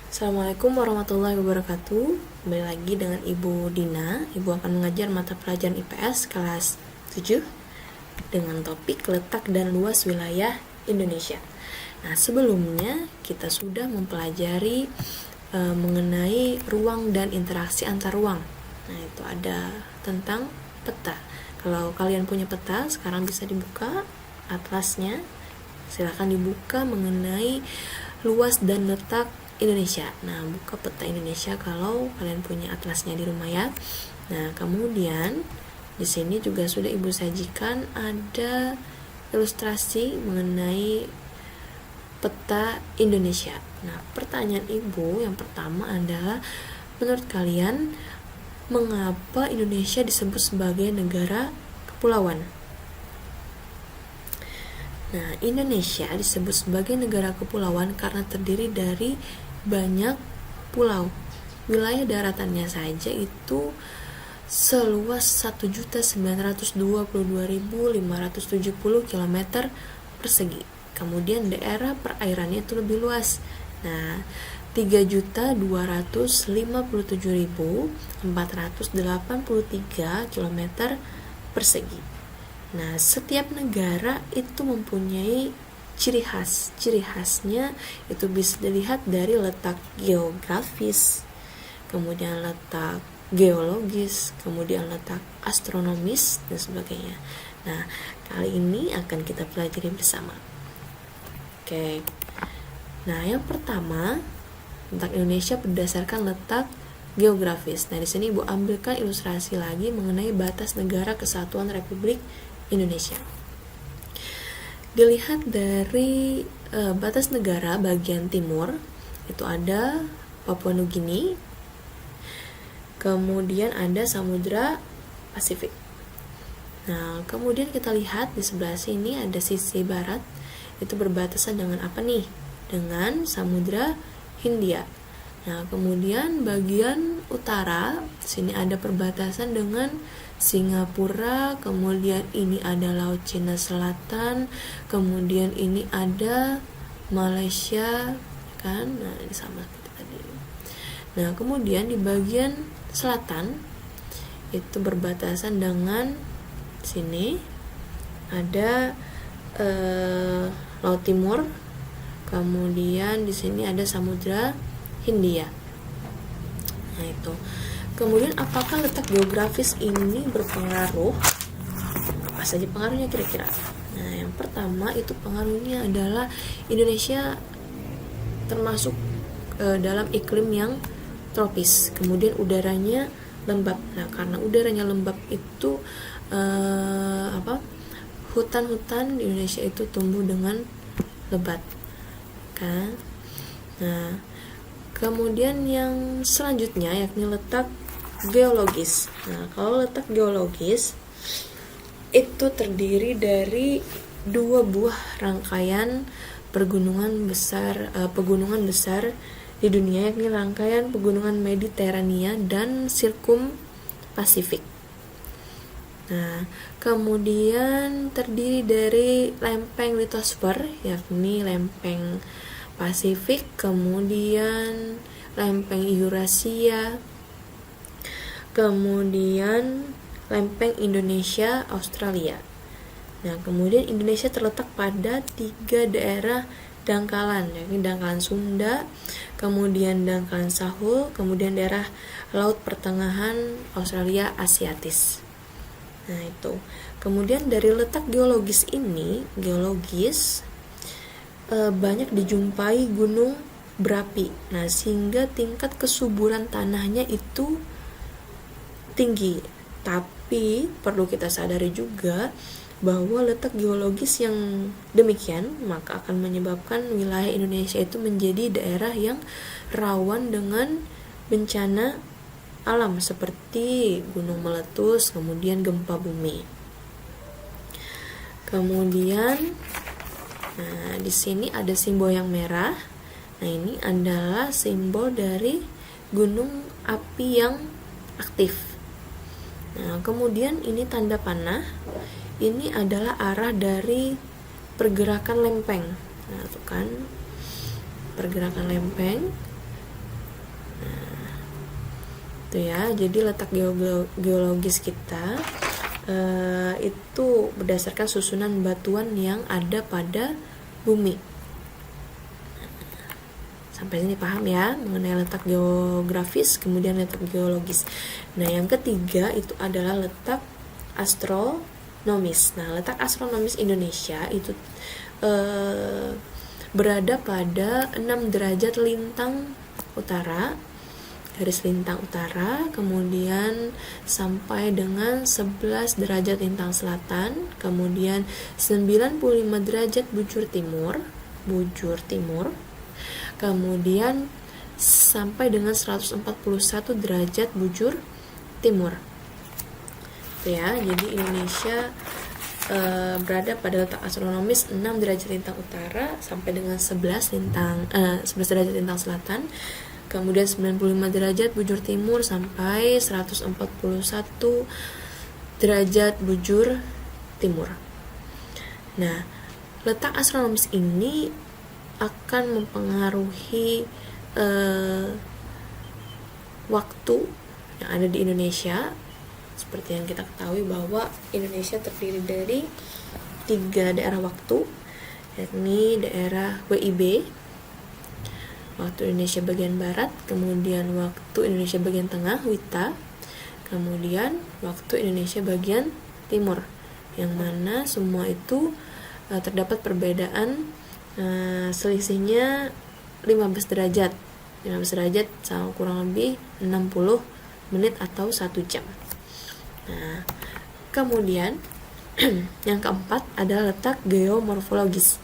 Assalamualaikum warahmatullahi wabarakatuh. Kembali lagi dengan Ibu Dina. Ibu akan mengajar mata pelajaran IPS kelas 7 dengan topik letak dan luas wilayah Indonesia. Nah, sebelumnya kita sudah mempelajari mengenai ruang dan interaksi antar ruang. Nah, itu ada tentang peta. Kalau kalian punya peta, sekarang bisa dibuka atlasnya. Silakan dibuka mengenai luas dan letak Indonesia. Nah, buka peta Indonesia kalau kalian punya atlasnya di rumah ya. Nah, kemudian di sini juga sudah Ibu sajikan ada ilustrasi mengenai peta Indonesia. Nah, pertanyaan Ibu yang pertama adalah, menurut kalian mengapa Indonesia disebut sebagai negara kepulauan? Nah, Indonesia disebut sebagai negara kepulauan karena terdiri dari banyak pulau. Wilayah daratannya saja itu seluas 1.922.570 km persegi. Kemudian daerah perairannya itu lebih luas. Nah, 3.257.483 km persegi. Nah, setiap negara itu mempunyai ciri khas. Ciri khasnya itu bisa dilihat dari letak geografis, kemudian letak geologis, kemudian letak astronomis, dan sebagainya. Nah, kali ini akan kita pelajari bersama. Oke. Nah, yang pertama, letak Indonesia berdasarkan letak geografis. Nah, di sini Ibu ambilkan ilustrasi lagi mengenai batas negara kesatuan Republik Indonesia. Dilihat dari batas negara bagian timur itu ada Papua Nugini, kemudian ada Samudra Pasifik. Nah, kemudian kita lihat di sebelah sini ada sisi barat, itu berbatasan dengan apa nih? Dengan Samudra Hindia. Nah, kemudian bagian utara sini ada perbatasan dengan Singapura, kemudian ini ada Laut Cina Selatan, kemudian ini ada Malaysia, kan? Nah, ini sama seperti tadi. Nah, kemudian di bagian selatan itu berbatasan dengan sini ada Laut Timur, kemudian di sini ada Samudra Hindia. Nah, itu. Kemudian apakah letak geografis ini berpengaruh? Apa saja pengaruhnya kira-kira? Nah, yang pertama itu pengaruhnya adalah Indonesia termasuk dalam iklim yang tropis. Kemudian udaranya lembab. Nah, karena udaranya lembab itu hutan-hutan di Indonesia itu tumbuh dengan lebat, kan? Nah, kemudian yang selanjutnya yakni letak geologis. Nah, kalau letak geologis itu terdiri dari dua buah rangkaian pegunungan besar di dunia, yakni rangkaian pegunungan Mediterania dan Sirkum Pasifik. Nah, kemudian terdiri dari lempeng litosfer, yakni lempeng Pasifik, kemudian lempeng Eurasia, kemudian lempeng Indonesia, Australia. Nah, kemudian Indonesia terletak pada 3 daerah dangkalan, yakni dangkalan Sunda, kemudian dangkalan Sahul, kemudian daerah Laut Pertengahan Australia Asiatis. Nah, itu. Kemudian dari letak geologis ini, banyak dijumpai gunung berapi. Nah, sehingga tingkat kesuburan tanahnya itu tinggi. Tapi perlu kita sadari juga bahwa letak geologis yang demikian maka akan menyebabkan wilayah Indonesia itu menjadi daerah yang rawan dengan bencana alam seperti gunung meletus, kemudian gempa bumi. Kemudian nah, di sini ada simbol yang merah. Nah, ini adalah simbol dari gunung api yang aktif. Nah, kemudian ini tanda panah. Ini adalah arah dari pergerakan lempeng. Nah, itu kan pergerakan lempeng. Tuh ya, jadi letak geologis kita itu berdasarkan susunan batuan yang ada pada bumi. Sampai sini paham ya mengenai letak geografis, kemudian letak geologis. Nah, yang ketiga itu adalah letak astronomis. Nah, letak astronomis Indonesia itu berada pada 6 derajat lintang utara, garis lintang utara, kemudian sampai dengan 11 derajat lintang selatan, kemudian 95 derajat bujur timur, kemudian sampai dengan 141 derajat bujur timur. Itu ya, jadi Indonesia berada pada letak astronomis 6 derajat lintang utara sampai dengan 11 derajat lintang selatan, kemudian 95 derajat bujur timur sampai 141 derajat bujur timur. Nah, letak astronomis ini akan mempengaruhi waktu yang ada di Indonesia. Seperti yang kita ketahui bahwa Indonesia terdiri dari 3 daerah waktu, yakni daerah WIB, waktu Indonesia bagian barat, kemudian waktu Indonesia bagian tengah, WITA, kemudian waktu Indonesia bagian timur, yang mana semua itu terdapat perbedaan selisihnya 15 derajat sama kurang lebih 60 menit atau 1 jam. Nah, kemudian yang keempat adalah letak geomorfologis.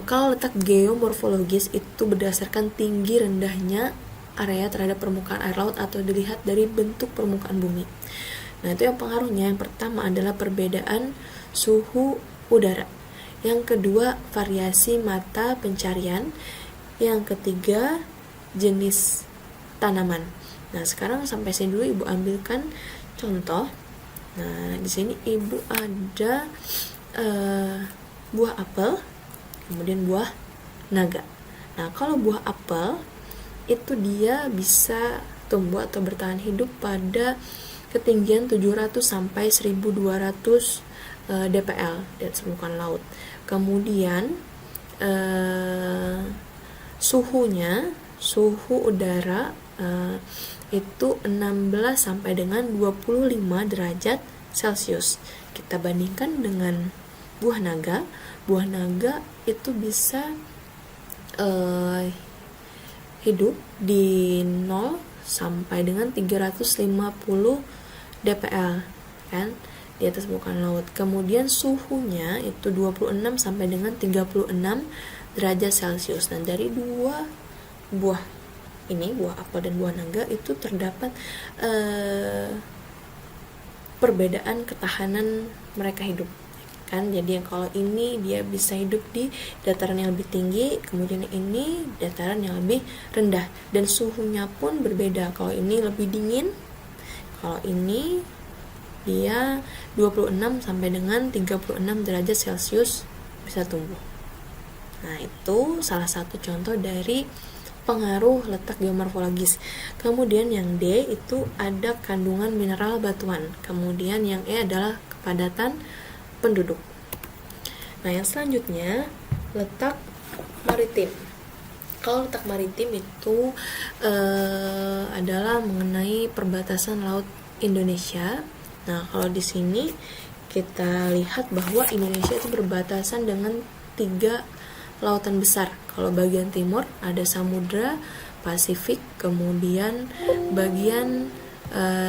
Kalau letak geomorfologis itu berdasarkan tinggi rendahnya area terhadap permukaan air laut atau dilihat dari bentuk permukaan bumi. Nah, itu yang pengaruhnya. Yang pertama adalah perbedaan suhu udara. Yang kedua, variasi mata pencarian. Yang ketiga, jenis tanaman. Nah, sekarang sampai sini dulu Ibu ambilkan contoh. Nah, di sini Ibu ada buah apel, kemudian buah naga. Nah, kalau buah apel itu dia bisa tumbuh atau bertahan hidup pada ketinggian 700 sampai 1200 dpl di atas permukaan laut. Kemudian suhu udara itu 16 sampai dengan 25 derajat Celcius. Kita bandingkan dengan buah naga. Buah naga itu bisa hidup di 0 sampai dengan 350 dpl kan, di atas permukaan laut. Kemudian suhunya itu 26 sampai dengan 36 derajat Celcius. Dan dari dua buah ini, buah apel dan buah naga, itu terdapat perbedaan ketahanan mereka hidup kan. Jadi yang kalau ini dia bisa hidup di dataran yang lebih tinggi, kemudian ini dataran yang lebih rendah, dan suhunya pun berbeda. Kalau ini lebih dingin, kalau ini dia 26 sampai dengan 36 derajat Celcius bisa tumbuh. Nah, itu salah satu contoh dari pengaruh letak geomorfologis. Kemudian yang D itu ada kandungan mineral batuan. Kemudian yang E adalah kepadatan penduduk. Nah, yang selanjutnya letak maritim. Kalau letak maritim itu adalah mengenai perbatasan laut Indonesia. Nah, kalau di sini kita lihat bahwa Indonesia itu berbatasan dengan 3 lautan besar. Kalau bagian timur ada Samudra Pasifik, kemudian bagian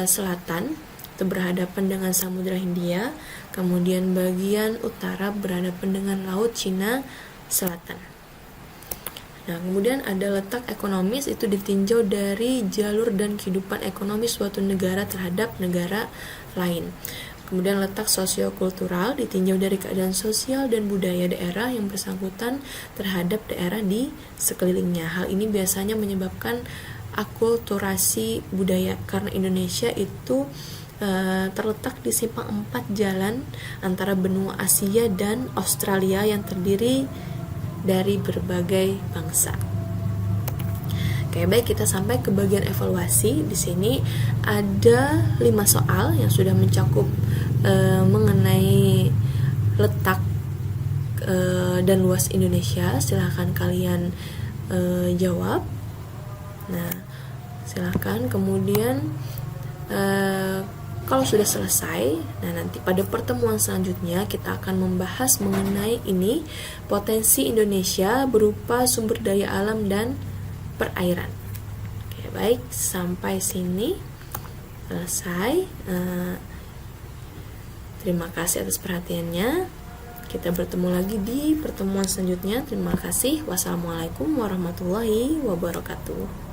selatan itu berhadapan dengan Samudra Hindia, kemudian bagian utara berhadapan dengan Laut Cina Selatan. Nah, kemudian ada letak ekonomis, itu ditinjau dari jalur dan kehidupan ekonomi suatu negara terhadap negara lain. Kemudian letak sosiokultural ditinjau dari keadaan sosial dan budaya daerah yang bersangkutan terhadap daerah di sekelilingnya. Hal ini biasanya menyebabkan akulturasi budaya, karena Indonesia itu terletak di simpang 4 jalan antara benua Asia dan Australia yang terdiri dari berbagai bangsa. Oke, baik, kita sampai ke bagian evaluasi. Di sini ada 5 soal yang sudah mencakup mengenai letak dan luas Indonesia. Silahkan kalian jawab. Nah, silahkan. Kemudian kalau sudah selesai, nah nanti pada pertemuan selanjutnya kita akan membahas mengenai ini, potensi Indonesia berupa sumber daya alam dan perairan. Oke, baik, sampai sini selesai. Terima kasih atas perhatiannya. Kita bertemu lagi di pertemuan selanjutnya. Terima kasih. Wassalamualaikum warahmatullahi wabarakatuh.